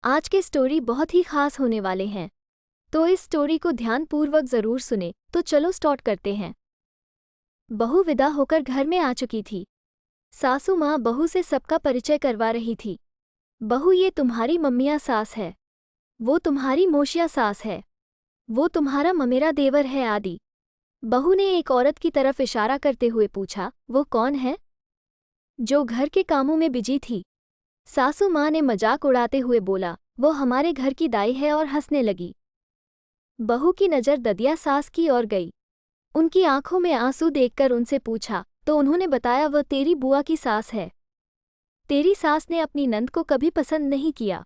आज के स्टोरी बहुत ही खास होने वाले हैं, तो इस स्टोरी को ध्यानपूर्वक जरूर सुने। तो चलो स्टार्ट करते हैं। बहू विदा होकर घर में आ चुकी थी। सासू माँ बहू से सबका परिचय करवा रही थी। बहू, ये तुम्हारी मम्मिया सास है, वो तुम्हारी मोशिया सास है, वो तुम्हारा ममेरा देवर है आदि। बहू ने एक औरत की तरफ इशारा करते हुए पूछा, वो कौन है जो घर के कामों में बिजी थी? सासू माँ ने मजाक उड़ाते हुए बोला, वो हमारे घर की दाई है, और हंसने लगी। बहू की नज़र ददिया सास की ओर गई। उनकी आंखों में आंसू देखकर उनसे पूछा तो उन्होंने बताया, वह तेरी बुआ की सास है। तेरी सास ने अपनी नंद को कभी पसंद नहीं किया,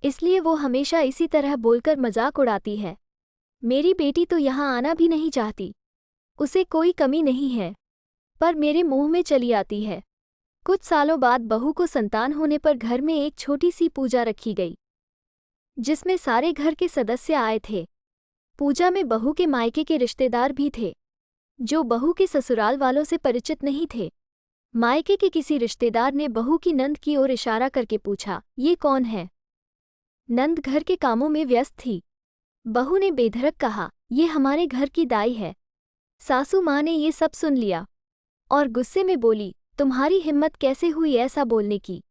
इसलिए वो हमेशा इसी तरह बोलकर मजाक उड़ाती है। मेरी बेटी तो यहाँ आना भी नहीं चाहती, उसे कोई कमी नहीं है, पर मेरे मुंह में चली आती है। कुछ सालों बाद बहू को संतान होने पर घर में एक छोटी सी पूजा रखी गई, जिसमें सारे घर के सदस्य आए थे। पूजा में बहू के मायके के रिश्तेदार भी थे, जो बहू के ससुराल वालों से परिचित नहीं थे। मायके के किसी रिश्तेदार ने बहू की नंद की ओर इशारा करके पूछा, ये कौन है? नंद घर के कामों में व्यस्त थी। बहू ने बेधड़क कहा, ये हमारे घर की दाई है। सासू माँ ने ये सब सुन लिया और गुस्से में बोली, तुम्हारी हिम्मत कैसे हुई ऐसा बोलने की?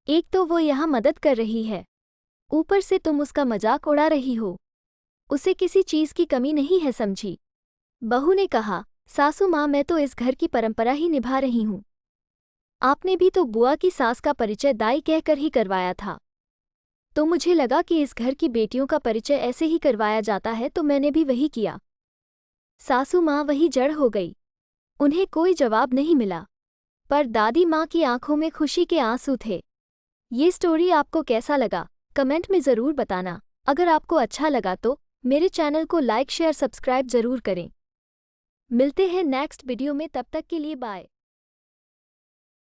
एक तो वो यहाँ मदद कर रही है, ऊपर से तुम उसका मजाक उड़ा रही हो। उसे किसी चीज की कमी नहीं है, समझी? बहू ने कहा, सासू माँ, मैं तो इस घर की परंपरा ही निभा रही हूँ। आपने भी तो बुआ की सास का परिचय दाई कहकर ही करवाया था, तो मुझे लगा कि इस घर की बेटियों का परिचय ऐसे ही करवाया जाता है, तो मैंने भी वही किया। सासू माँ वही जड़ हो गई। उन्हें कोई जवाब नहीं मिला, पर दादी माँ की आंखों में खुशी के आंसू थे। ये स्टोरी आपको कैसा लगा, कमेंट में ज़रूर बताना। अगर आपको अच्छा लगा तो मेरे चैनल को लाइक शेयर सब्सक्राइब ज़रूर करें। मिलते हैं नेक्स्ट वीडियो में, तब तक के लिए बाय।